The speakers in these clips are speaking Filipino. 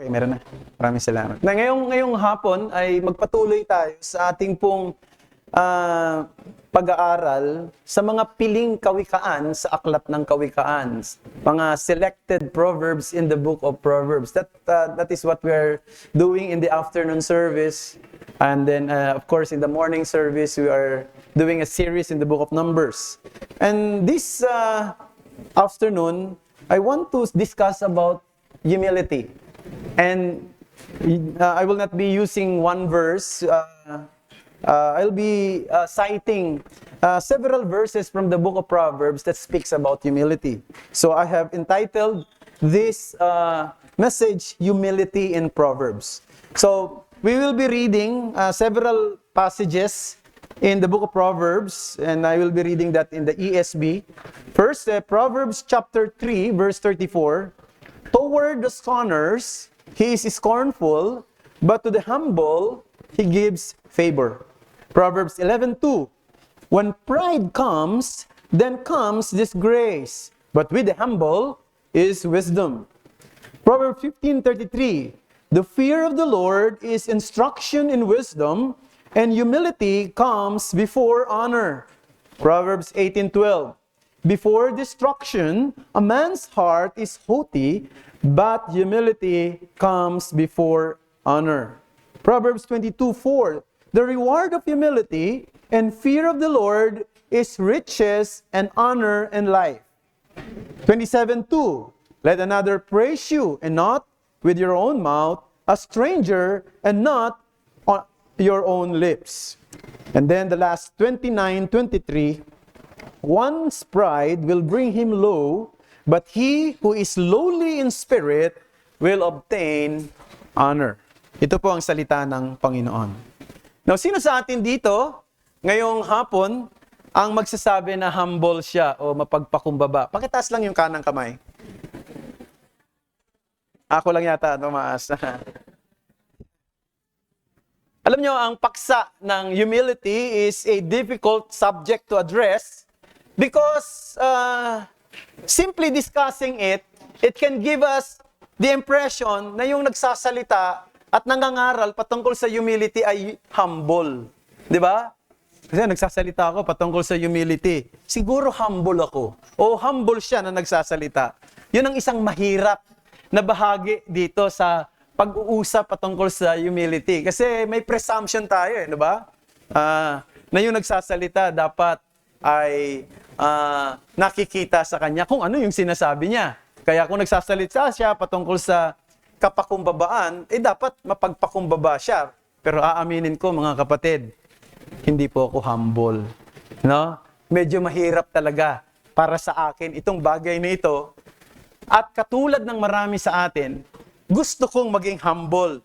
meron na. Maraming salamat. Na ngayong hapon ay magpatuloy tayo sa ating pong pag-aaral sa mga piling kawikaan sa aklat ng kawikaan. Mga selected proverbs in the book of Proverbs. That is what we are doing in the afternoon service. And then, of course, in the morning service, we are doing a series in the book of Numbers. And this afternoon, I want to discuss about humility. And I will not be using one verse. I'll be citing several verses from the book of Proverbs that speaks about humility. So I have entitled this message, Humility in Proverbs. So we will be reading several passages in the book of Proverbs, and I will be reading that in the ESV. First, Proverbs chapter 3, verse 34. Toward the scorners, he is scornful, but to the humble, he gives favor. Proverbs 11:2. When pride comes, then comes disgrace, but with the humble is wisdom. Proverbs 15:33. The fear of the Lord is instruction in wisdom, and humility comes before honor. Proverbs 18:12. Before destruction, a man's heart is haughty, but humility comes before honor. Proverbs 22:4. The reward of humility and fear of the Lord is riches and honor and life. 27:2. Let another praise you, and not with your own mouth, a stranger, and not on your own lips. And then the last 29:23. One's pride will bring him low, but he who is lowly in spirit will obtain honor. Ito po ang salita ng Panginoon. Now, sino sa atin dito, ngayong hapon, ang magsasabi na humble siya o mapagpakumbaba? Pakitaas lang yung kanang kamay. Ako lang yata, tumaas. Alam nyo, ang paksa ng humility is a difficult subject to address because simply discussing it, it can give us the impression na yung nagsasalita at nangangaral patungkol sa humility ay humble. Di ba? Kasi nagsasalita ako patungkol sa humility. Siguro humble ako. O humble siya na nagsasalita. Yun ang isang mahirap na bahagi dito sa pag-uusap patungkol sa humility. Kasi may presumption tayo, di ba? Na yung nagsasalita dapat ay nakikita sa kanya kung ano yung sinasabi niya. Kaya kung nagsasalita siya patungkol sa kapakumbabaan, dapat mapagpakumbaba siya. Pero aaminin ko, mga kapatid, hindi po ako humble. No? Medyo mahirap talaga para sa akin itong bagay na ito. At katulad ng marami sa atin, gusto kong maging humble.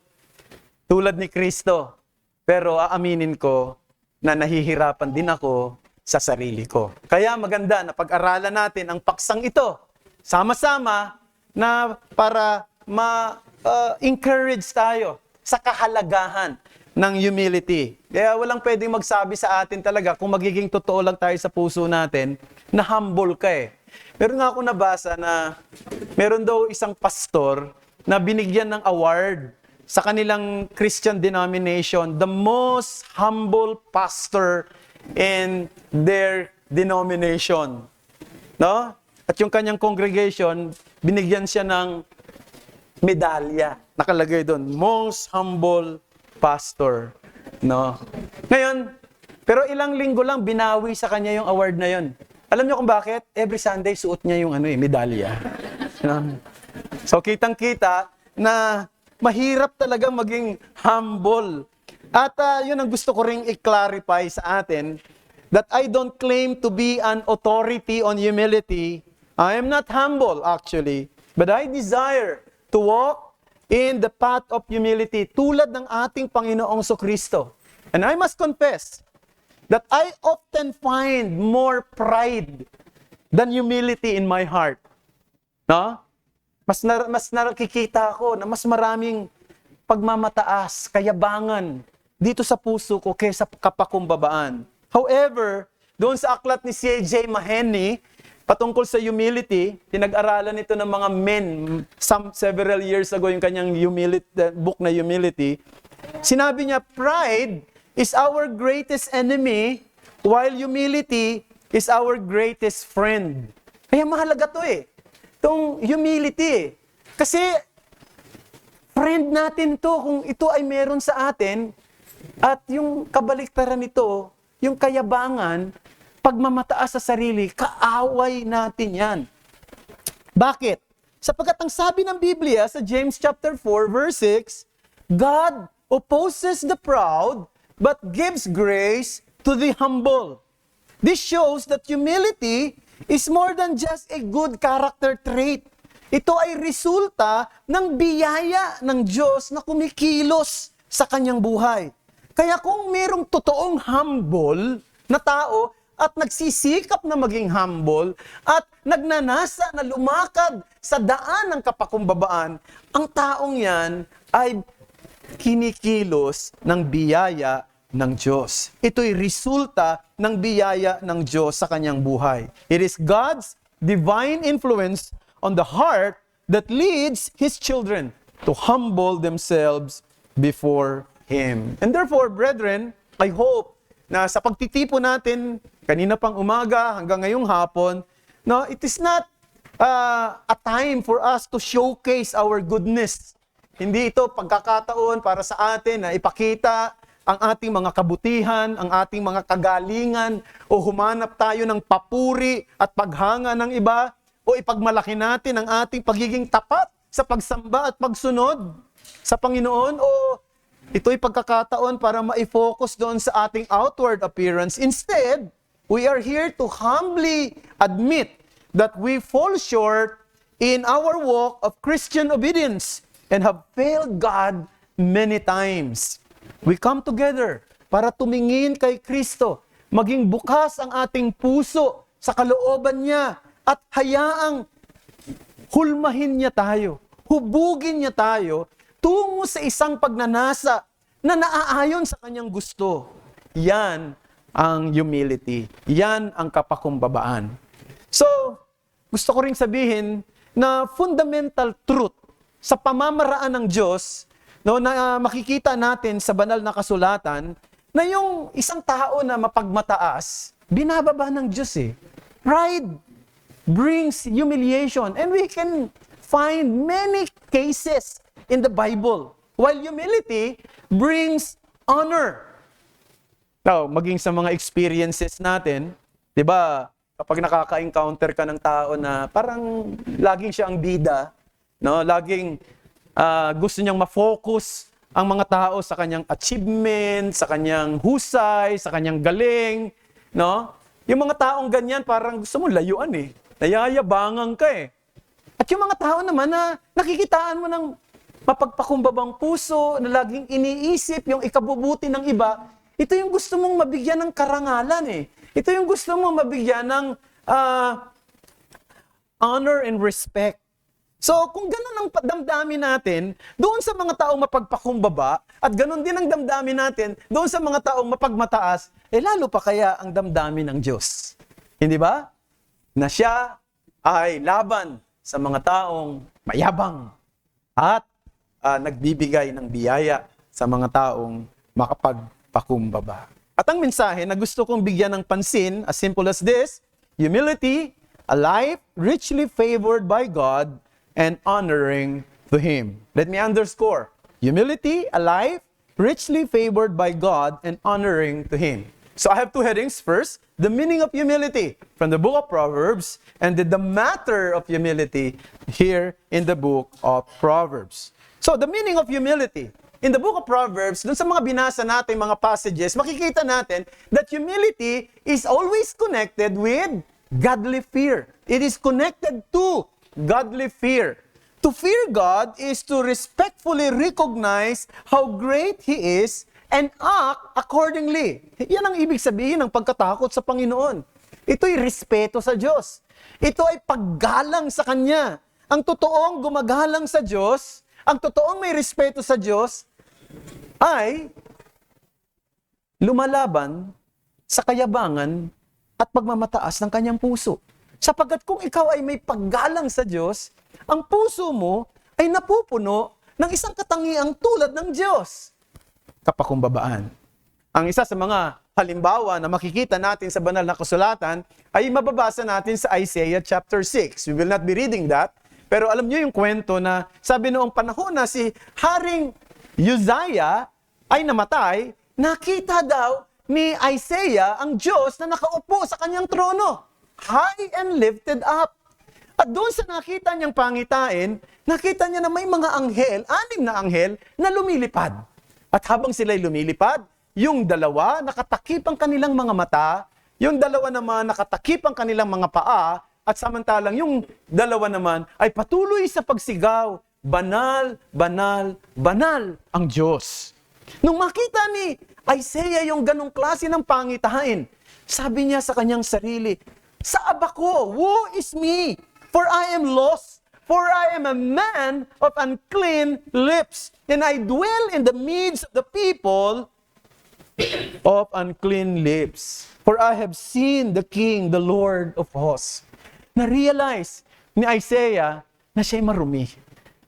Tulad ni Kristo. Pero aaminin ko na nahihirapan din ako sa sarili ko. Kaya maganda na pag-aralan natin ang paksang ito. Sama-sama na para ma-encourage tayo sa kahalagahan ng humility. Kaya walang pwedeng magsabi sa atin talaga kung magiging totoo lang tayo sa puso natin na humble ka eh. Meron nga ako nabasa na meron daw isang pastor na binigyan ng award sa kanilang Christian denomination, the most humble pastor in their denomination. No? At yung kanyang congregation, binigyan siya ng medalya. Nakalagay doon, most humble pastor. No? Ngayon, pero ilang linggo lang binawi sa kanya yung award na yon. Alam niyo kung bakit? Every Sunday suot niya yung medalya. No? So kitang-kita na mahirap talaga maging humble. At yun ang gusto ko ring i-clarify sa atin, that I don't claim to be an authority on humility. I am not humble actually, but I desire to walk in the path of humility tulad ng ating Panginoong Kristo. And I must confess that I often find more pride than humility in my heart. No? Mas nakikita ako na mas maraming pagmamataas, kayabangan dito sa puso ko kaysa kapakumbabaan. However, doon sa aklat ni C.J. Maheny, patungkol sa humility, pinag-aralan ito ng mga men several years ago, yung kanyang book na Humility. Sinabi niya, pride is our greatest enemy, while humility is our greatest friend. Kaya mahalaga to itong humility. Kasi, friend natin to kung ito ay meron sa atin, at yung kabaliktaran nito, yung kayabangan, pagmamataas sa sarili, kaaway natin yan. Bakit? Sapagkat ang sabi ng Biblia sa James chapter 4 verse 6, God opposes the proud, but gives grace to the humble. This shows that humility is more than just a good character trait. Ito ay resulta ng biyaya ng Diyos na kumikilos sa kanyang buhay. Kaya kung mayroong totoong humble na tao at nagsisikap na maging humble at nagnanasa na lumakad sa daan ng kapakumbabaan, ang taong yan ay kinikilos ng biyaya ng Diyos. Ito'y resulta ng biyaya ng Diyos sa kanyang buhay. It is God's divine influence on the heart that leads His children to humble themselves before Him. And therefore, brethren, I hope na sa pagtitipon natin, kanina pang umaga hanggang ngayong hapon, no, it is not a time for us to showcase our goodness. Hindi ito pagkakataon para sa atin na ipakita ang ating mga kabutihan, ang ating mga kagalingan, o humanap tayo ng papuri at paghanga ng iba, o ipagmalaki natin ang ating pagiging tapat sa pagsamba at pagsunod sa Panginoon, o ito'y pagkakataon para ma-focus doon sa ating outward appearance. Instead, we are here to humbly admit that we fall short in our walk of Christian obedience and have failed God many times. We come together para tumingin kay Kristo, maging bukas ang ating puso sa kalooban niya at hayaang hulmahin niya tayo, hubugin niya tayo tungo sa isang pagnanasa na naaayon sa kanyang gusto. Yan ang humility. Yan ang kapakumbabaan. So, gusto ko ring sabihin na fundamental truth sa pamamaraan ng Diyos, no, na makikita natin sa banal na kasulatan, na yung isang tao na mapagmataas, binababa ng Diyos Pride brings humiliation. And we can find many cases in the Bible. While humility brings honor. Now, maging sa mga experiences natin, 'di ba? Kapag nakaka-encounter ka ng tao na parang laging siya ang bida, no? Laging gusto niyang ma-focus ang mga tao sa kanyang achievement, sa kanyang husay, sa kanyang galing, no? Yung mga taong ganyan, parang gusto mo layuan Nayayabangan ka At yung mga tao naman na nakikitaan mo ng mapagpakumbabang puso, na laging iniisip yung ikabubuti ng iba, ito yung gusto mong mabigyan ng karangalan Ito yung gusto mong mabigyan ng honor and respect. So, kung ganun ang damdamin natin, doon sa mga taong mapagpakumbaba, at ganun din ang damdamin natin, doon sa mga taong mapagmataas, lalo pa kaya ang damdamin ng Diyos. Hindi ba? Na siya ay laban sa mga taong mayabang at nagbibigay ng biyaya sa mga taong makapagpakumbaba. At ang mensahe na gusto kong bigyan ng pansin, as simple as this: humility, a life richly favored by God and honoring to Him. Let me underscore. Humility, a life richly favored by God and honoring to Him. So I have two headings. First, the meaning of humility from the book of Proverbs, and then the matter of humility here in the book of Proverbs. So the meaning of humility. In the book of Proverbs, dun sa mga binasa natin mga passages, makikita natin that humility is always connected with godly fear. It is connected to godly fear. To fear God is to respectfully recognize how great He is and act accordingly. Yan ang ibig sabihin ng pagkatakot sa Panginoon. Ito'y respeto sa Diyos. Ito ay paggalang sa Kanya. Ang totoong gumagalang sa Diyos, ang totoong may respeto sa Diyos, ay lumalaban sa kayabangan at pagmamataas ng kanyang puso. Sapagkat kung ikaw ay may paggalang sa Diyos, ang puso mo ay napupuno ng isang katangiang tulad ng Diyos. Kapakumbabaan. Ang isa sa mga halimbawa na makikita natin sa banal na kasulatan ay mababasa natin sa Isaiah chapter 6. We will not be reading that. Pero alam niyo yung kwento na sabi noong panahon na si Haring Uzziah ay namatay, nakita daw ni Isaiah ang Diyos na nakaupo sa kanyang trono. High and lifted up. At doon sa nakita niyang pangitain, nakita niya na may mga anghel, 6 na anghel, na lumilipad. At habang sila'y lumilipad, yung dalawa nakatakip ang kanilang mga mata, yung dalawa naman nakatakip ang kanilang mga paa, at samantalang yung dalawa naman ay patuloy sa pagsigaw, banal, banal, banal ang Diyos. Nung makita ni Isaiah yung ganong klase ng pangitain, sabi niya sa kanyang sarili, "Saab ako, woe is me, for I am lost, for I am a man of unclean lips, and I dwell in the midst of the people of unclean lips. For I have seen the King, the Lord of hosts." Na-realize ni Isaiah na siya'y marumi,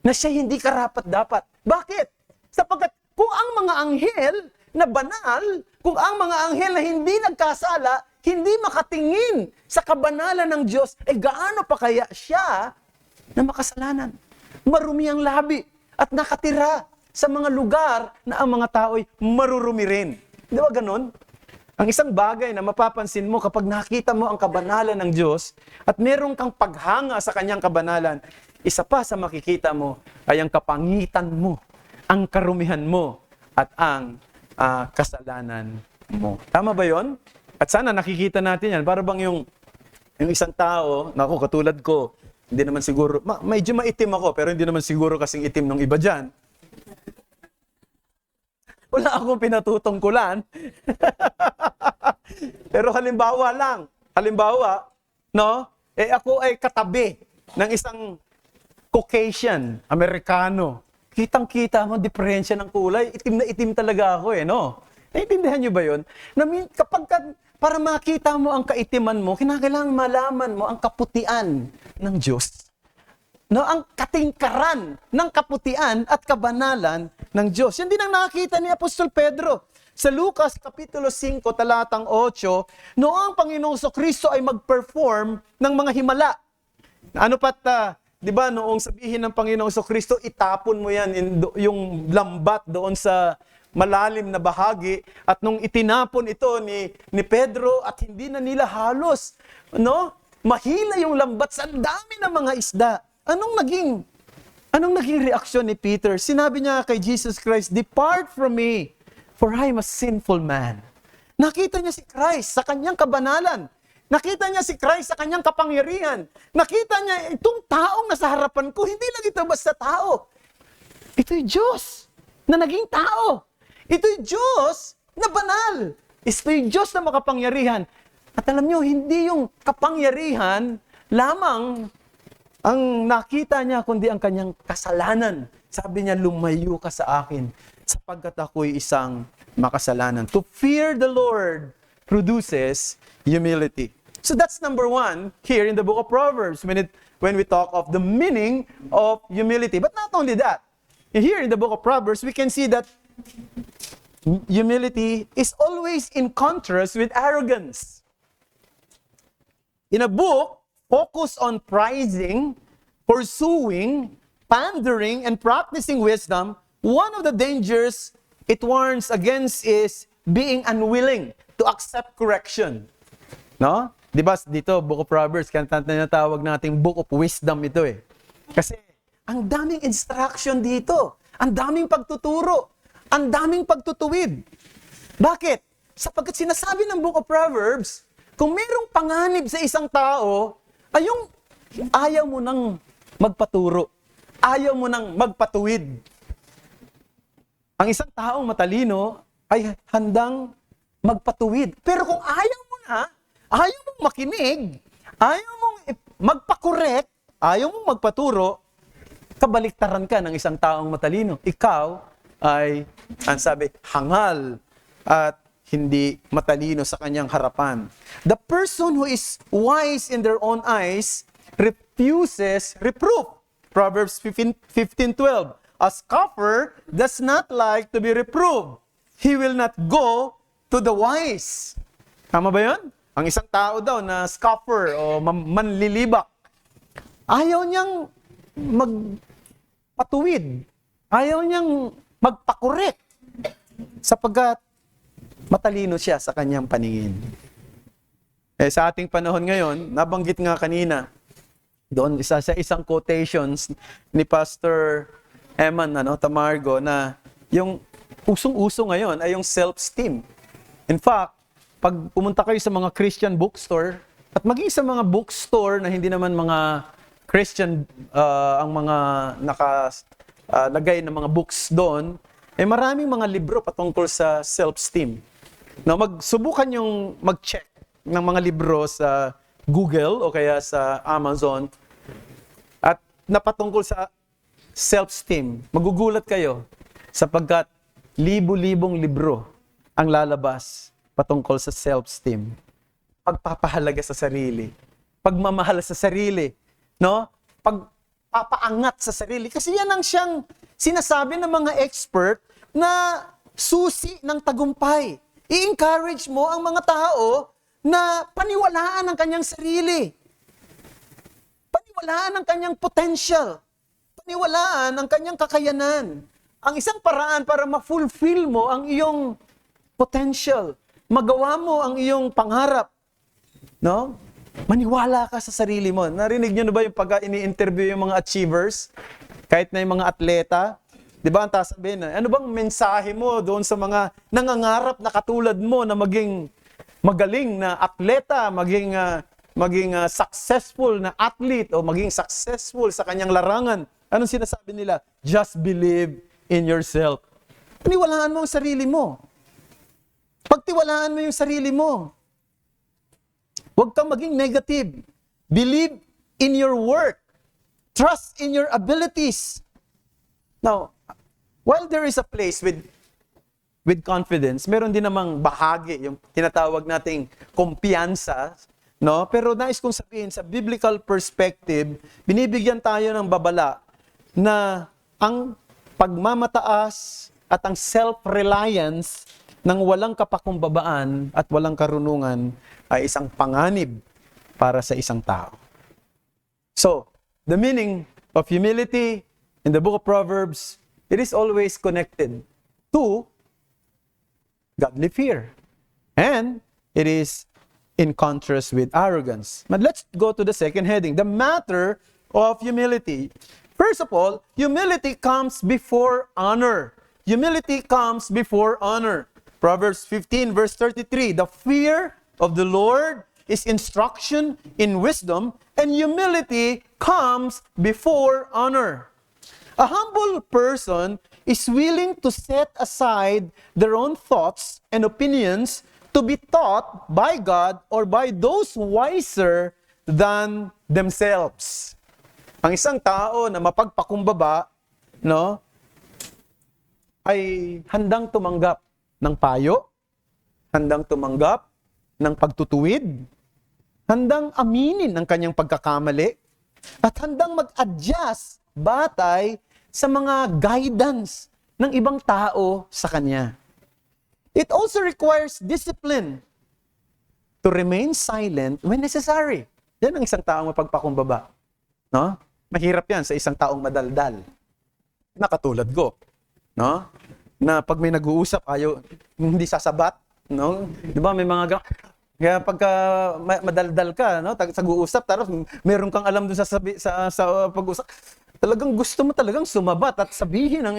na siya hindi karapat-dapat. Bakit? Sapagkat kung ang mga anghel na banal, kung ang mga anghel na hindi nagkasala, hindi makatingin sa kabanalan ng Diyos, gaano pa kaya siya na makasalanan? Marumi ang labi at nakatira sa mga lugar na ang mga tao'y marurumi rin. Di ba ganon? Ang isang bagay na mapapansin mo kapag nakita mo ang kabanalan ng Diyos at meron kang paghanga sa kanyang kabanalan, isa pa sa makikita mo ay ang kapangitan mo, ang karumihan mo, at ang kasalanan mo. Tama ba yon? At sana nakikita natin yan. Para bang yung isang tao, naku, katulad ko, hindi naman siguro, medyo maitim ako, pero hindi naman siguro kasing itim ng iba dyan. Wala akong pinatutungkulan. Pero halimbawa lang. Halimbawa, no? Ako ay katabi ng isang Caucasian, Amerikano. Kitang-kita mo, diferensya ng kulay. Itim na itim talaga ako no? Naiintindihan niyo ba yun? Para makita mo ang kaitiman mo, kinakailangan malaman mo ang kaputian ng Diyos. No, ang katingkaran ng kaputian at kabanalan ng Diyos. Yan din ang nakita ni Apostol Pedro. Sa Lucas Kapitulo 5, talatang 8, noong Panginoong Kristo ay mag-perform ng mga himala. Ano pat, di ba, noong sabihin ng Panginoong Kristo, itapon mo yan, yung lambat doon sa malalim na bahagi, at nung itinapon ito ni Pedro at hindi na nila halos, no? Mahila yung lambat sa dami ng mga isda. Anong naging reaksyon ni Peter? Sinabi niya kay Jesus Christ, "Depart from me, for I am a sinful man." Nakita niya si Christ sa kanyang kabanalan. Nakita niya si Christ sa kanyang kapangyarihan. Nakita niya itong taong nasa harapan ko, hindi lang ito basta tao. Ito'y Diyos na naging tao. Ito'y Diyos na banal. Ito'y Diyos na makapangyarihan. At alam niyo, hindi yung kapangyarihan lamang ang nakita niya, kundi ang kanyang kasalanan. Sabi niya, "Lumayo ka sa akin, sapagkat ako'y isang makasalanan." To fear the Lord produces humility. So that's number 1 here in the book of Proverbs when we talk of the meaning of humility. But not only that, here in the book of Proverbs, we can see that humility is always in contrast with arrogance. In a book focused on prizing, pursuing, pandering, and practicing wisdom, one of the dangers it warns against is being unwilling to accept correction. No? Di ba dito, Book of Proverbs, kaya tinatawag nating Book of Wisdom ito Kasi ang daming instruction dito, ang daming pagtuturo, ang daming pagtutuwid. Bakit? Sapagkat sinasabi ng Book of Proverbs, kung mayroong panganib sa isang tao, ay yung ayaw mo nang magpaturo. Ayaw mo nang magpatuwid. Ang isang taong matalino ay handang magpatuwid. Pero kung ayaw mo na, ayaw mong makinig, ayaw mong magpakorek, ayaw mong magpaturo, kabaliktaran ka ng isang taong matalino. Ikaw ay, ang sabi, hangal at hindi matalino sa kanyang harapan. The person who is wise in their own eyes refuses reproof. Proverbs 15:12. A scoffer does not like to be reproved. He will not go to the wise. Tama ba yun? Ang isang tao daw na scoffer o manlilibak, ayaw niyang magpatuwid. Ayaw niyang magpakorek sapagkat matalino siya sa kanyang paningin. Sa ating panahon ngayon, nabanggit nga kanina, doon sa isang quotations ni Pastor Eman Tamargo na yung usong-uso ngayon ay yung self-esteem. In fact, pag pumunta kayo sa mga Christian bookstore, at maging sa mga bookstore na hindi naman mga Christian ang mga nakalagay ng mga books doon, maraming mga libro patungkol sa self-esteem. Magsubukan yung mag-check ng mga libro sa Google o kaya sa Amazon at napatungkol sa self-esteem. Magugulat kayo sapagkat libo-libong libro ang lalabas patungkol sa self-esteem. Pagpapahalaga sa sarili. Pagmamahal sa sarili. Pagpapaangat sa sarili. Kasi yan ang siyang sinasabi ng mga expert na susi ng tagumpay. I-encourage mo ang mga tao na paniwalaan ang kanyang sarili. Paniwalaan ang kanyang potential. Paniwalaan ang kanyang kakayanan. Ang isang paraan para ma-fulfill mo ang iyong potential, magawa mo ang iyong pangarap, maniwala ka sa sarili mo. Narinig niyo na ba yung pag ini-interview yung mga achievers? Kahit na yung mga atleta, di ba, ang sasabihin na, ano bang mensahe mo doon sa mga nangangarap na katulad mo na maging magaling na atleta, maging successful na athlete o maging successful sa kanyang larangan? Anong sinasabi nila? Just believe in yourself. Paniwalaan mo ang sarili mo. Pagtiwalaan mo yung sarili mo. Huwag kang maging negative. Believe in your work. Trust in your abilities. Now, while there is a place with confidence, meron din namang bahagi, yung tinatawag nating kumpiyansa, Pero nais kong sabihin, sa biblical perspective, binibigyan tayo ng babala na ang pagmamataas at ang self-reliance ng walang kapakumbabaan at walang karunungan ay isang panganib para sa isang tao. So, the meaning of humility in the book of Proverbs, it is always connected to godly fear. And it is in contrast with arrogance. But let's go to the second heading, the matter of humility. First of all, humility comes before honor. Humility comes before honor. Proverbs 15 verse 33, the fear of the Lord is instruction in wisdom, and humility comes before honor. A humble person is willing to set aside their own thoughts and opinions to be taught by God or by those wiser than themselves. Ang isang tao na mapagpakumbaba, ay handang tumanggap ng payo, handang tumanggap ng pagtutuwid, handang aminin ang kanyang pagkakamali, at handang mag-adjust batay sa mga guidance ng ibang tao sa kanya. It also requires discipline to remain silent when necessary. Yan ang isang taong mapagpakumbaba. Mahirap yan sa isang taong madaldal. Nakatulad ko. Na pag may nag-uusap, hindi sasabat. Di ba, may mga kaya pagka madaldal ka, tag-uusap, tapos meron kang alam doon sa pag-usap, talagang gusto mo talagang sumabat at sabihin ang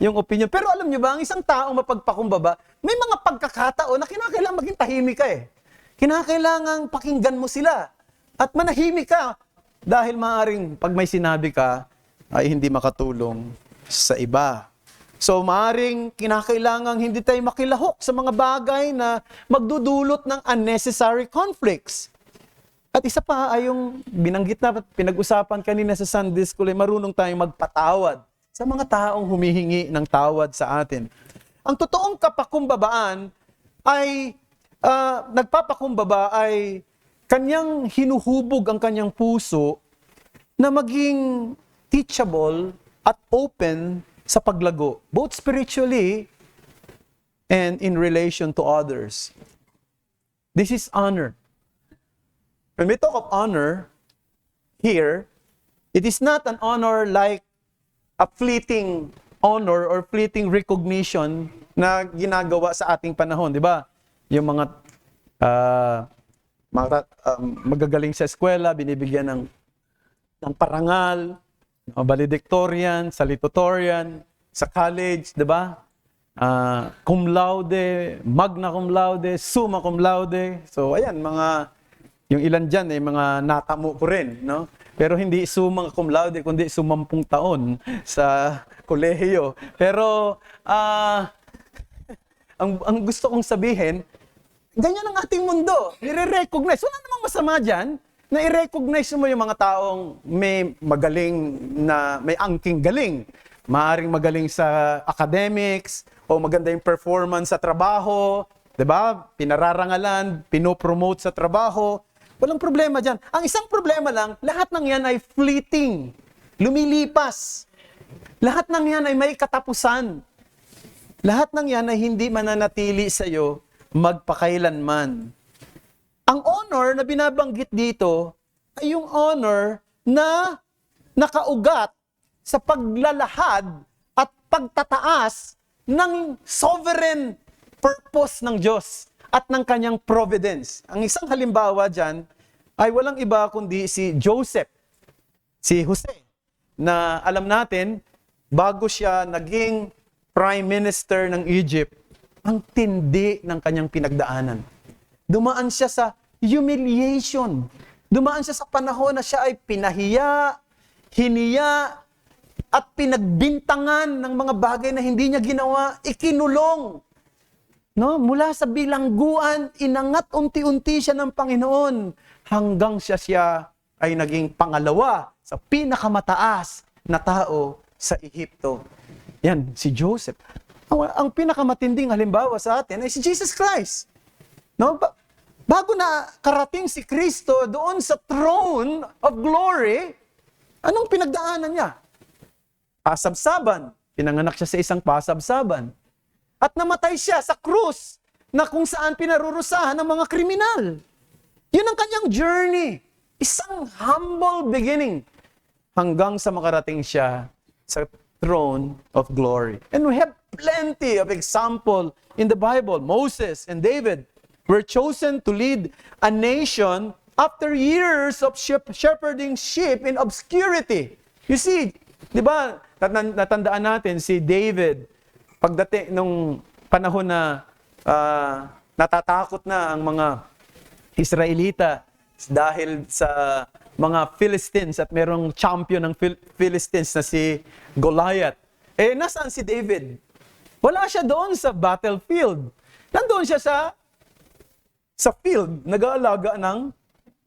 yung opinion. Pero alam niyo ba, ang isang taong mapagpakumbaba, may mga pagkakataon na kinakailangan maging tahimik ka eh. Kinakailangan pakinggan mo sila at manahimik ka dahil maaaring pag may sinabi ka ay hindi makatulong sa iba. So maaaring kinakailangang hindi tayo makilahok sa mga bagay na magdudulot ng unnecessary conflicts. At isa pa ay yung binanggit na pinag-usapan kanina sa Sunday School, ay marunong tayong magpatawad sa mga taong humihingi ng tawad sa atin. Ang totoong kapakumbabaan ay, nagpapakumbaba ay kanyang hinuhubog ang kanyang puso na maging teachable at open sa paglago, both spiritually and in relation to others. This is honor. When we talk of honor here, it is not an honor like a fleeting honor or fleeting recognition na ginagawa sa ating panahon, di ba? Yung mga magagaling sa eskwela, binibigyan ng parangal, valedictorian, salutatorian, sa college, di ba? Cum laude, magna cum laude, summa cum laude. So, ayan, yung ilan dyan, mga natamo ko rin, no? Pero hindi summa cum laude, kundi 10 taon sa kolehiyo. Pero, ang gusto kong sabihin, ganyan ang ating mundo. Nire-recognize. Wala namang masama dyan na i-recognize mo yung mga taong may magaling may angking galing. Maaring magaling sa academics o maganda yung performance sa trabaho, 'di ba? Pinararangalan, pinopromote sa trabaho. Walang problema diyan. Ang isang problema lang, lahat ng 'yan ay fleeting. Lumilipas. Lahat ng 'yan ay may katapusan. Lahat ng 'yan ay hindi mananatili sa iyo magpakailanman. Ang honor na binabanggit dito ay yung honor na nakaugat sa paglalahad at pagtataas ng sovereign purpose ng Diyos at ng kanyang providence. Ang isang halimbawa dyan ay walang iba kundi si Joseph, si Jose, na alam natin, bago siya naging prime minister ng Egypt, ang tindi ng kanyang pinagdaanan. Dumaan siya sa humiliation. Dumaan siya sa panahon na siya ay pinahiya, hiniya, at pinagbintangan ng mga bagay na hindi niya ginawa, ikinulong. No? Mula sa bilangguan, inangat unti-unti siya ng Panginoon hanggang siya ay naging pangalawa sa pinakamataas na tao sa Ehipto. Yan, si Joseph. Ang pinakamatinding halimbawa sa atin ay si Jesus Christ. No? Bago na karating si Kristo doon sa throne of glory, anong pinagdaanan niya? Pasabsaban. Pinanganak siya sa isang pasabsaban. At namatay siya sa krus na kung saan pinarurusahan ng mga kriminal. Yun ang kanyang journey. Isang humble beginning hanggang sa makarating siya sa throne of glory. And we have plenty of example in the Bible. Moses and David were chosen to lead a nation after years of shepherding sheep in obscurity. You see, di ba, natandaan natin si David, pagdating nung panahon na natatakot na ang mga Israelita dahil sa mga Philistines at merong champion ng Philistines na si Goliath. Nasaan si David? Wala siya doon sa battlefield. Nandoon siya sa field, nag-aalaga ng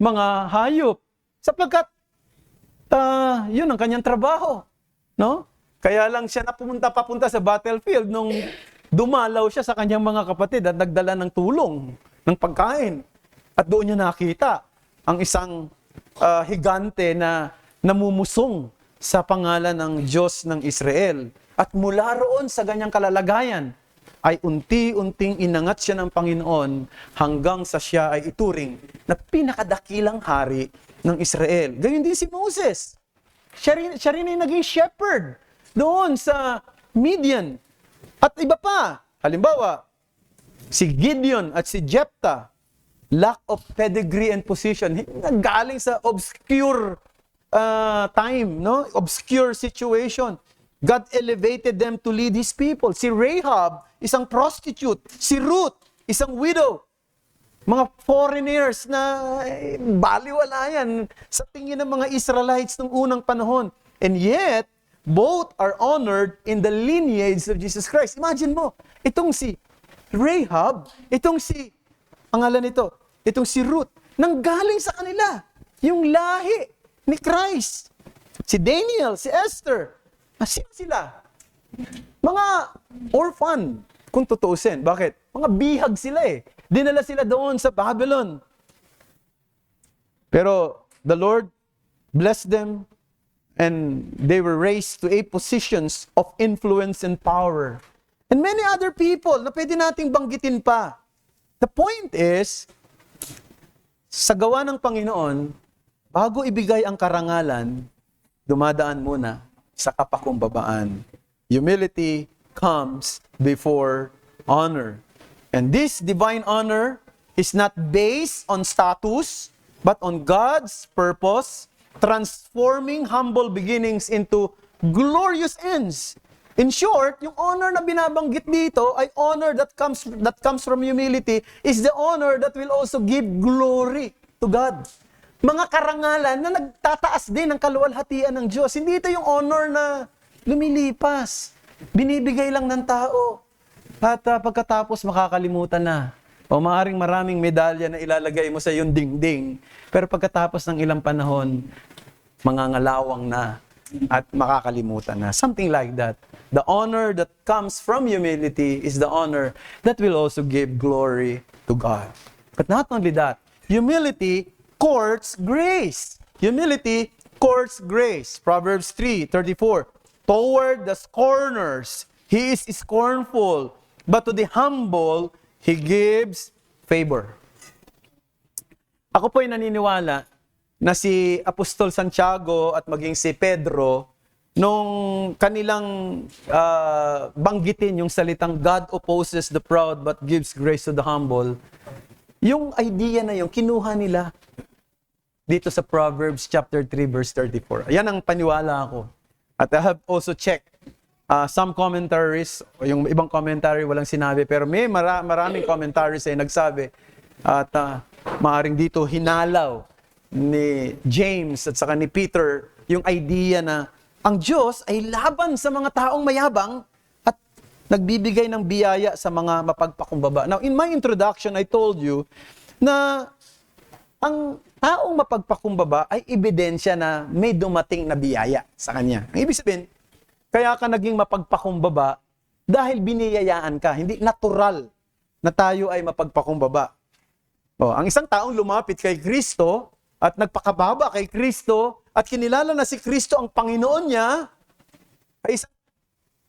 mga hayop. Sapagkat, yun ang kanyang trabaho. No? Kaya lang siya papunta sa battlefield nung dumalaw siya sa kanyang mga kapatid at nagdala ng tulong, ng pagkain. At doon niya nakita ang isang higante na namumusong sa pangalan ng Diyos ng Israel. At mula roon sa ganyang kalalagayan, ay unti-unting inangat siya ng Panginoon hanggang sa siya ay ituring na pinakadakilang hari ng Israel. Gayun din si Moses. Siya rin ay naging shepherd doon sa Midian. At iba pa, halimbawa, si Gideon at si Jephthah, lack of pedigree and position, nagaling sa obscure time, no? Obscure situation. God elevated them to lead His people. Si Rahab, isang prostitute. Si Ruth, isang widow. Mga foreigners na baliwala yan sa tingin ng mga Israelites ng unang panahon. And yet, both are honored in the lineage of Jesus Christ. Imagine mo, itong si Rahab, itong si, pangalan nito, itong si Ruth, nanggaling sa kanila. Yung lahi ni Christ. Si Daniel, si Esther, sino sila? Mga orphan. Kung tutuusin. Bakit? Mga bihag sila eh. Dinala sila doon sa Babylon. Pero the Lord blessed them and they were raised to a positions of influence and power. And many other people na pwede nating banggitin pa. The point is, sa gawa ng Panginoon, bago ibigay ang karangalan, dumadaan muna sa kapakumbabaan. Humility comes before honor. And this divine honor is not based on status, but on God's purpose, transforming humble beginnings into glorious ends. In short, yung honor na binabanggit dito ay honor that comes from humility is the honor that will also give glory to God. Mga karangalan na nagtataas din ng kaluwalhatian ng Diyos. Hindi ito yung honor na lumilipas. Binibigay lang ng tao. At pagkatapos makakalimutan na. O maaring maraming medalya na ilalagay mo sa iyong dingding. Pero pagkatapos ng ilang panahon, mangangalawang na at makakalimutan na. Something like that. The honor that comes from humility is the honor that will also give glory to God. But not only that, humility courts grace. Humility courts grace. Proverbs 3:34. Toward the scorners, he is scornful, but to the humble, he gives favor. Ako po'y naniniwala na si Apostol Santiago at maging si Pedro, nung kanilang banggitin yung salitang God opposes the proud but gives grace to the humble, yung idea na yung kinuha nila dito sa Proverbs chapter 3 verse 34. Ayan ang paniwala ko. At I have also checked some commentaries, yung ibang commentary walang sinabi, pero may maraming commentaries ay nagsabi at maaring dito hinalaw ni James at saka ni Peter yung idea na ang Diyos ay laban sa mga taong mayabang at nagbibigay ng biyaya sa mga mapagpakumbaba. Now, in my introduction, I told you na ang taong mapagpakumbaba ay ebidensya na may dumating na biyaya sa kanya. Ang ibig sabihin, kaya ka naging mapagpakumbaba dahil biniyayaan ka. Hindi natural na tayo ay mapagpakumbaba. Ang isang taong lumapit kay Kristo at nagpakababa kay Kristo at kinilala na si Kristo ang Panginoon niya, ay isang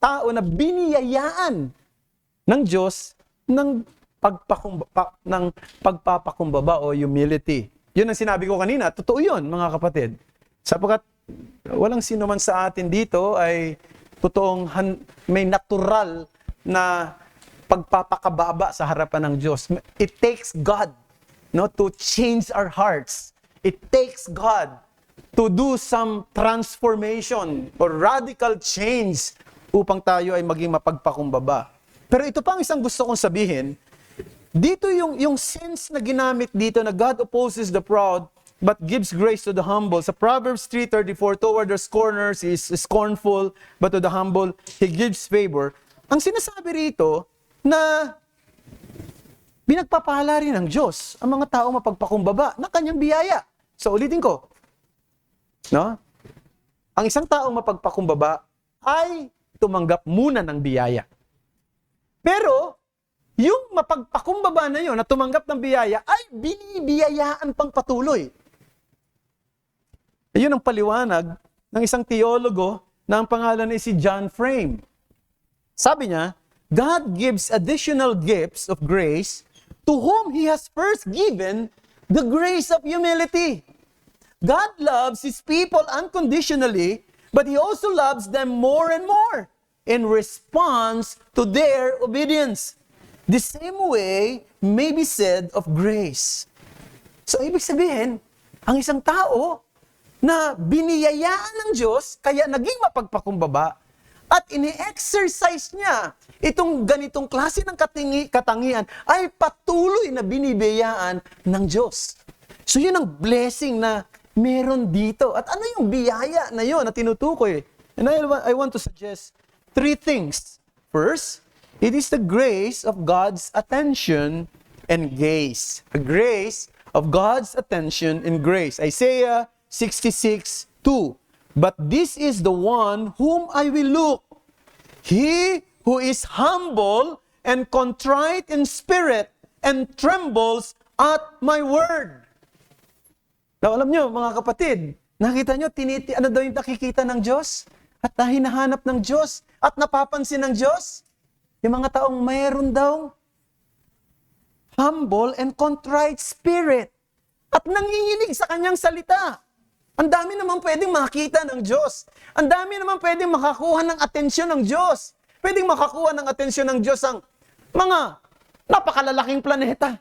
tao na biniyayaan ng Diyos ng pagpapakumbaba o humility. Yun ang sinabi ko kanina. Totoo yun, mga kapatid. Sapagkat walang sino man sa atin dito ay totoong may natural na pagpapakababa sa harapan ng Diyos. It takes God to change our hearts. It takes God to do some transformation or radical change upang tayo ay maging mapagpakumbaba. Pero ito pa ang isang gusto kong sabihin. Dito yung sense na ginamit dito na God opposes the proud but gives grace to the humble. Sa Proverbs 3:34, toward the scorners he is scornful, but to the humble he gives favor. Ang sinasabi rito na pinagpapala rin ng Diyos ang mga tao mapagpakumbaba na kanyang biyaya. So ulitin ko. No? Ang isang taong mapagpakumbaba ay tumanggap muna ng biyaya. Pero yung mapagpakumbaba na yun, na tumanggap ng biyaya, ay binibiyayaan pang patuloy. Ayun ang paliwanag ng isang teologo na ang pangalan ay si John Frame. Sabi niya, God gives additional gifts of grace to whom He has first given the grace of humility. God loves His people unconditionally, but He also loves them more and more in response to their obedience. The same way may be said of grace. So, ibig sabihin, ang isang tao na biniyayaan ng Diyos, kaya naging mapagpakumbaba, at ini-exercise niya itong ganitong klase ng katangian, ay patuloy na binibiyayaan ng Diyos. So, yun ang blessing na meron dito. At ano yung biyaya na yun na tinutukoy? And I want to suggest 3 things. First, it is the grace of God's attention and gaze. The grace of God's attention and grace. Isaiah 66:2. But this is the one whom I will look. He who is humble and contrite in spirit and trembles at my word. Now, alam nyo, mga kapatid, nakita nyo, ano daw yung nakikita ng Diyos? At hinahanap ng Diyos? At napapansin ng Diyos? Yung mga taong mayroon daw humble and contrite spirit. At nanginginig sa kanyang salita. Ang dami naman pwedeng makita ng Diyos. Ang dami naman pwedeng makakuha ng atensyon ng Diyos. Pwedeng makakuha ng atensyon ng Diyos ang mga napakalalaking planeta.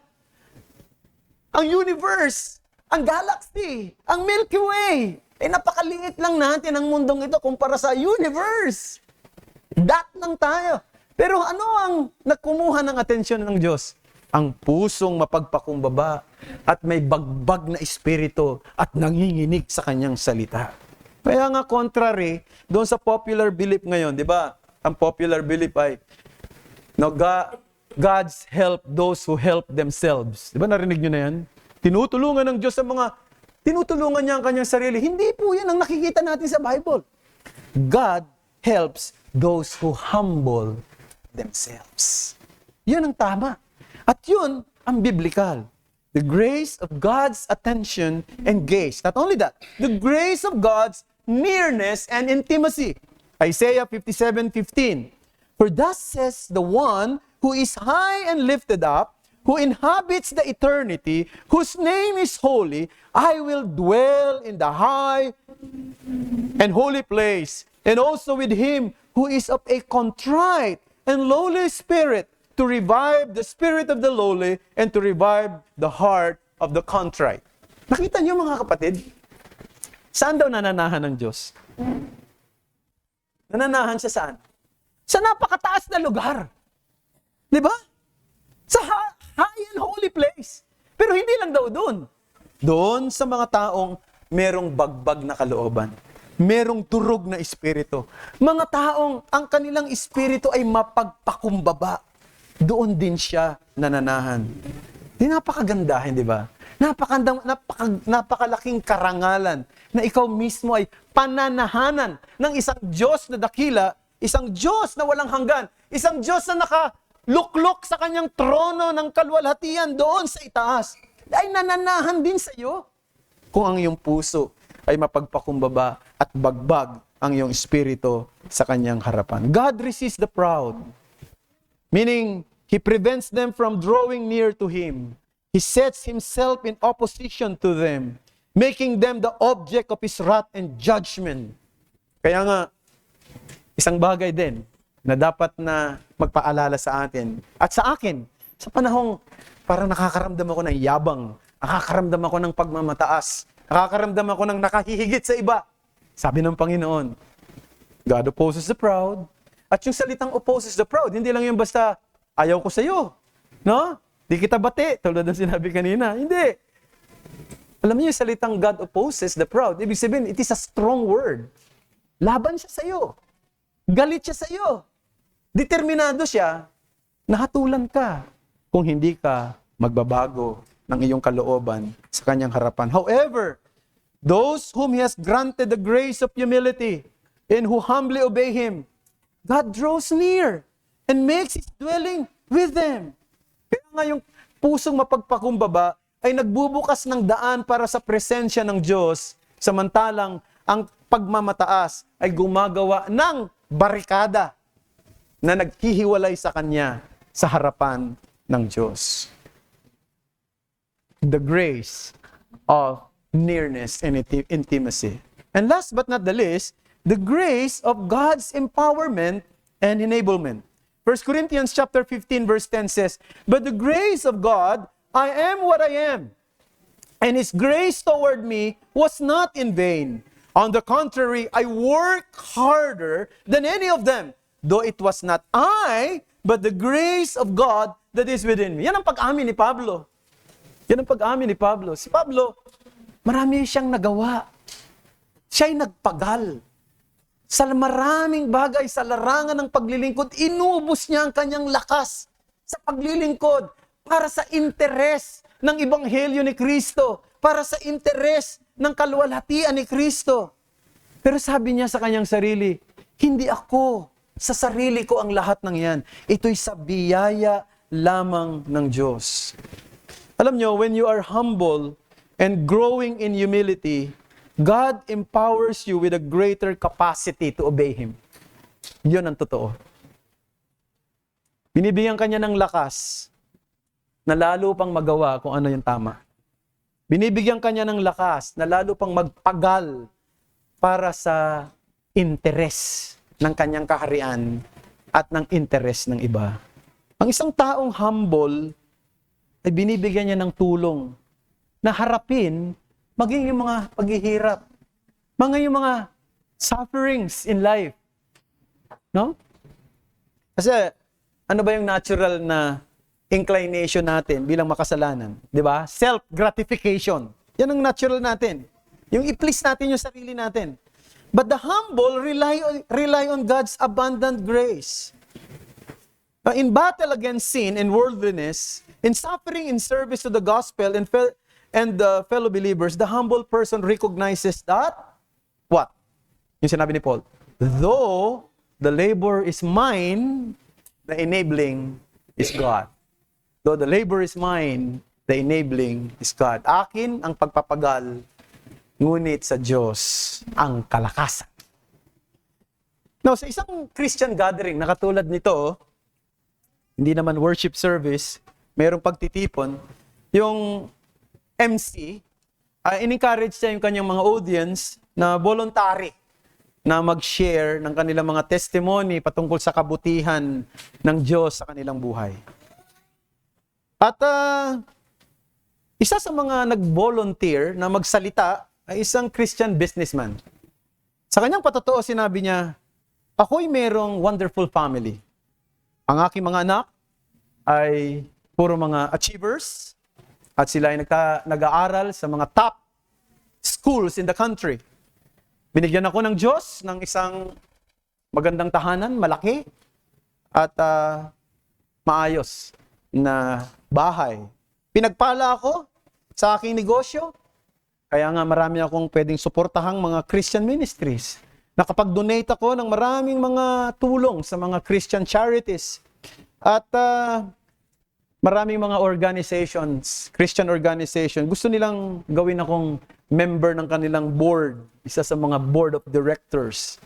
Ang universe, ang galaxy, ang Milky Way. Napakaliit lang natin ang mundong ito kumpara sa universe. Dot lang tayo. Pero ano ang nagkumuha ng atensyon ng Diyos? Ang pusong mapagpakumbaba at may bagbag na espiritu at nanginginig sa kanyang salita. Kaya nga contrary, doon sa popular belief ngayon, di ba? Ang popular belief ay, no, God's help those who help themselves. Di ba narinig nyo na yan? Tinutulungan ng Diyos sa mga, tinutulungan niya ang kanyang sarili. Hindi po yan ang nakikita natin sa Bible. God helps those who humble themselves. Yun ang tama. At yun ang biblical. The grace of God's attention and gaze. Not only that, the grace of God's nearness and intimacy. Isaiah 57:15. For thus says the one who is high and lifted up, who inhabits the eternity, whose name is holy, I will dwell in the high and holy place, and also with him who is of a contrite and lowly spirit, to revive the spirit of the lowly and to revive the heart of the contrite. Nakita niyo mga kapatid? Saan daw nananahan ng Diyos? Nananahan siya saan? Sa napakataas na lugar. Di ba? Sa high and holy place. Pero hindi lang daw doon. Doon sa mga taong merong bagbag na kalooban. Merong durog na espiritu. Mga taong ang kanilang espiritu ay mapagpakumbaba. Doon din siya nananahan. Di napakaganda, hindi ba? Napakalaking karangalan na ikaw mismo ay pananahanan ng isang Diyos na dakila, isang Diyos na walang hanggan, isang Diyos na nakaluklok sa kanyang trono ng kalwalhatian doon sa itaas. Ay nananahan din sa iyo kung ang iyong puso ay mapagpakumbaba at bagbag ang iyong espiritu sa kanyang harapan. God resists the proud. Meaning, He prevents them from drawing near to Him. He sets Himself in opposition to them, making them the object of His wrath and judgment. Kaya nga, isang bagay din na dapat na magpaalala sa atin at sa akin, sa panahong parang nakakaramdam ako ng yabang, nakakaramdam ako ng pagmamataas, nakakaramdam ako ng nakahihigit sa iba. Sabi ng Panginoon, God opposes the proud. At yung salitang opposes the proud, hindi lang yung basta ayaw ko sa iyo. No? Di kita bati, tulad ng sinabi kanina. Hindi. Alam niyo yung salitang God opposes the proud. Ibig sabihin, it is a strong word. Laban siya sa iyo. Galit siya sa iyo. Determinado siya na hatulan ka kung hindi ka magbabago ng iyong kalooban sa kanyang harapan. However, those whom He has granted the grace of humility and who humbly obey Him, God draws near and makes His dwelling with them. Kaya nga yung pusong mapagpakumbaba ay nagbubukas ng daan para sa presensya ng Diyos, samantalang ang pagmamataas ay gumagawa ng barikada na naghihiwalay sa Kanya sa harapan ng Diyos. The grace of nearness and intimacy. And last but not the least, the grace of God's empowerment and enablement. 1 Corinthians chapter 15 verse 10 says, "But the grace of God, I am what I am, and His grace toward me was not in vain. On the contrary, I worked harder than any of them, though it was not I, but the grace of God that is within me." Yan ang pag-amin ni Pablo. Yan ang pag-amin ni Pablo. Si Pablo, marami siyang nagawa. Siya'y nagpagal. Sa maraming bagay, sa larangan ng paglilingkod, inubos niya ang kanyang lakas sa paglilingkod para sa interes ng Ebanghelyo ni Kristo, para sa interes ng kaluwalhatian ni Kristo. Pero sabi niya sa kanyang sarili, hindi ako sa sarili ko ang lahat ng yan. Ito'y sa biyaya lamang ng Diyos. Alam nyo, when you are humble and growing in humility, God empowers you with a greater capacity to obey Him. Yun ang totoo. Binibigyan ka niya ng lakas na lalo pang magawa kung ano yung tama. Binibigyan ka niya ng lakas na lalo pang magpagal para sa interes ng kanyang kaharian at ng interes ng iba. Ang isang taong humble ay binibigyan niya ng tulong na harapin maging yung mga paghihirap, yung mga sufferings in life. No? Kasi ano ba yung natural na inclination natin bilang makasalanan? Di ba? Self-gratification. Yan ang natural natin. Yung i-please natin yung sarili natin. But the humble rely on God's abundant grace. In battle against sin and worldliness, in suffering in service to the gospel and fellow believers, the humble person recognizes that, what? Yung sinabi ni Paul, though the labor is mine, the enabling is God. Though the labor is mine, the enabling is God. Akin ang pagpapagal, ngunit sa Diyos ang kalakasan. Now, sa isang Christian gathering na katulad nito, hindi naman worship service, mayroong pagtitipon, yung MC, in-encourage niya yung kanyang mga audience na voluntary na mag-share ng kanilang mga testimony patungkol sa kabutihan ng Diyos sa kanilang buhay. At isa sa mga nag-volunteer na magsalita ay isang Christian businessman. Sa kanyang patotoo, sinabi niya, ako'y merong wonderful family. Ang aking mga anak ay puro mga achievers at sila ay nag-aaral sa mga top schools in the country. Binigyan ako ng Diyos ng isang magandang tahanan, malaki, at maayos na bahay. Pinagpala ako sa aking negosyo, kaya nga marami akong pwedeng suportahang mga Christian ministries. Nakapag-donate ako ng maraming mga tulong sa mga Christian charities. At maraming mga organizations, Christian organization, gusto nilang gawin akong member ng kanilang board, isa sa mga board of directors.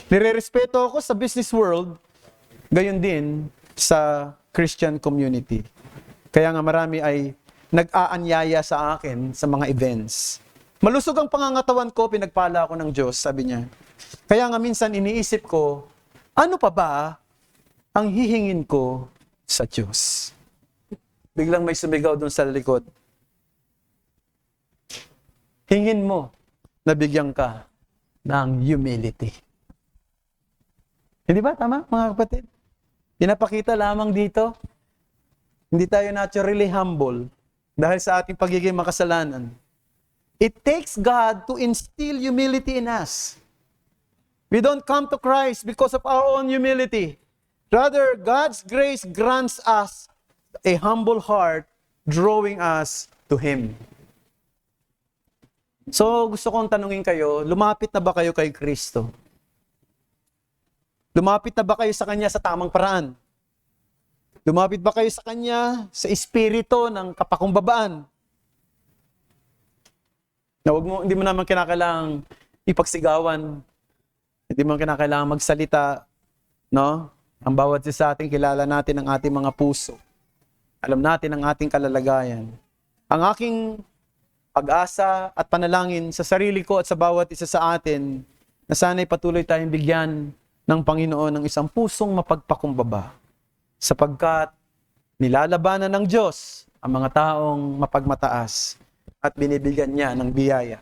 Nire-respeto ako sa business world, gayon din sa Christian community. Kaya nga marami ay nag-aanyaya sa akin sa mga events. Malusog ang pangangatawan ko, pinagpala ako ng Diyos, sabi niya. Kaya nga minsan iniisip ko, ano pa ba ang hihingin ko sa Diyos? Biglang may sumigaw doon sa likod. Hingin mo na bigyan ka ng humility. Hindi ba? Tama, mga kapatid? Pinapakita lamang dito, hindi tayo naturally humble dahil sa ating pagiging makasalanan. It takes God to instill humility in us. We don't come to Christ because of our own humility. Rather, God's grace grants us a humble heart, drawing us to Him. So, gusto kong tanungin kayo, lumapit na ba kayo kay Kristo? Lumapit na ba kayo sa Kanya sa tamang paraan? Lumapit ba kayo sa Kanya sa espiritu ng kapakumbabaan? Na hindi mo naman kinakailangang ipagsigawan, hindi mo kinakailangang magsalita, no? Ang bawat isa sa atin, kilala natin ang ating mga puso. Alam natin ang ating kalalagayan. Ang aking pag-asa at panalangin sa sarili ko at sa bawat isa sa atin, na sana'y patuloy tayong bigyan ng Panginoon ng isang pusong mapagpakumbaba. Sapagkat nilalabanan ng Diyos ang mga taong mapagmataas at binibigyan niya ng biyaya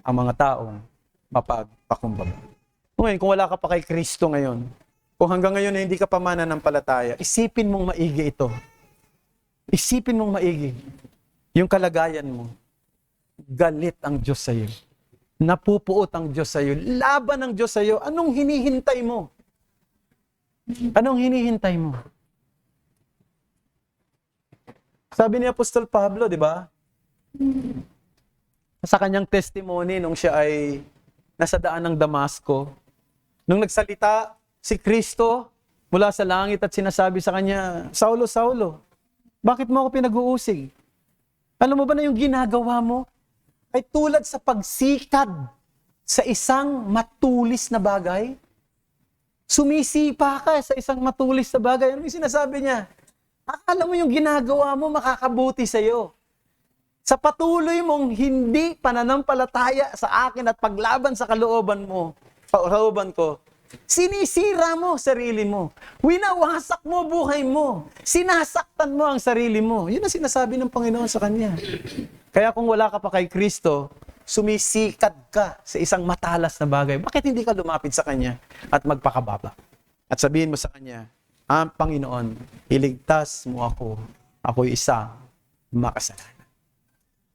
ang mga taong mapagpakumbaba. Ngayon, kung wala ka pa kay Kristo ngayon, kung hanggang ngayon na hindi ka pa mananampalataya, isipin mong maigi ito. Isipin mong maigi yung kalagayan mo. Galit ang Diyos sa iyo. Napupuot ang Diyos sa iyo. Laban ang Diyos sa iyo. Anong hinihintay mo? Anong hinihintay mo? Sabi ni Apostol Pablo, di ba? Sa kanyang testimony nung siya ay nasa daan ng Damasco, nung nagsalita si Kristo mula sa langit at sinasabi sa kanya, Saulo, Saulo, bakit mo ako pinag-uusig? Alam mo ba na yung ginagawa mo ay tulad sa pagsikad sa isang matulis na bagay? Sumisipa ka sa isang matulis na bagay. Ano yung sinasabi niya? Akala mo yung ginagawa mo makakabuti sa'yo. Sa patuloy mong hindi pananampalataya sa akin at paglaban sa kalooban ko, sinisira mo sarili mo. Winawasak mo buhay mo. Sinasaktan mo ang sarili mo. Yun ang sinasabi ng Panginoon sa kanya. Kaya kung wala ka pa kay Kristo, sumisikad ka sa isang matalas na bagay. Bakit hindi ka lumapit sa Kanya at magpakababa? At sabihin mo sa Kanya, ang Panginoon, iligtas mo ako. Ako'y isang makasalanan.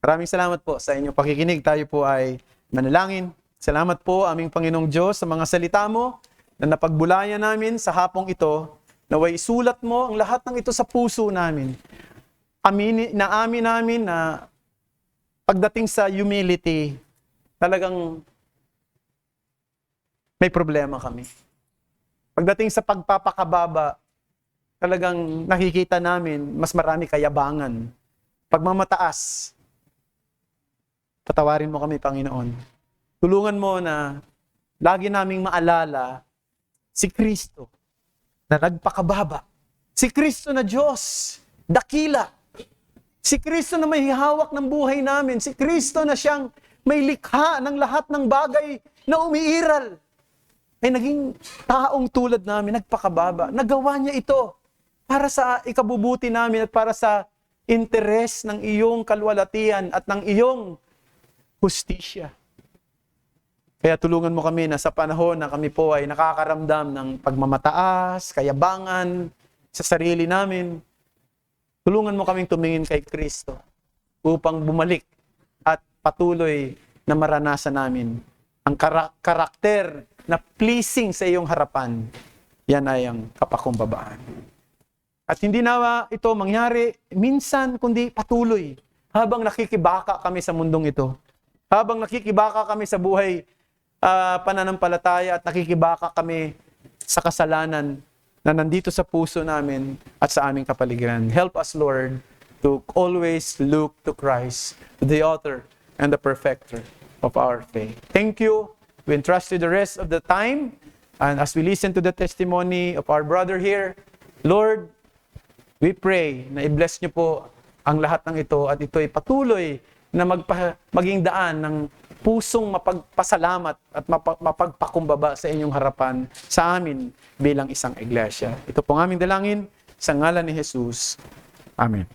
Maraming salamat po sa inyong pakikinig. Tayo po ay manalangin. Salamat po aming Panginoong Diyos sa mga salita mo na napagbulayan namin sa hapong ito. Naway isulat mo ang lahat ng ito sa puso namin. Amin namin na pagdating sa humility, talagang may problema kami. Pagdating sa pagpapakababa, talagang nakikita namin mas marami kayabangan. Pagmamataas, patawarin mo kami, Panginoon. Tulungan mo na lagi naming maalala si Kristo na nagpakababa. Si Kristo na Diyos, dakila. Si Kristo na may hawak ng buhay namin. Si Kristo na siyang may likha ng lahat ng bagay na umiiral. Ay naging taong tulad namin, nagpakababa. Nagawa niya ito para sa ikabubuti namin at para sa interes ng iyong kalwalatian at ng iyong hustisya. Kaya tulungan mo kami na sa panahon na kami po ay nakakaramdam ng pagmamataas, kayabangan sa sarili namin, tulungan mo kaming tumingin kay Kristo upang bumalik at patuloy na maranasan namin ang karakter na pleasing sa iyong harapan. Yan ay ang kapakumbabaan. At hindi na ito mangyari minsan kundi patuloy habang nakikibaka kami sa mundong ito. Habang nakikibaka kami sa buhay pananampalataya at nakikibaka kami sa kasalanan na nandito sa puso namin at sa aming kapaligiran. Help us, Lord, to always look to Christ, the author and the perfecter of our faith. Thank you. We entrust you the rest of the time. And as we listen to the testimony of our brother here, Lord, we pray na i-bless niyo po ang lahat ng ito at ito ay patuloy na maging daan ng pusong mapagpasalamat at mapagpakumbaba sa inyong harapan sa amin bilang isang iglesia. Ito pong aming dalangin sa ngalan ni Jesus. Amen.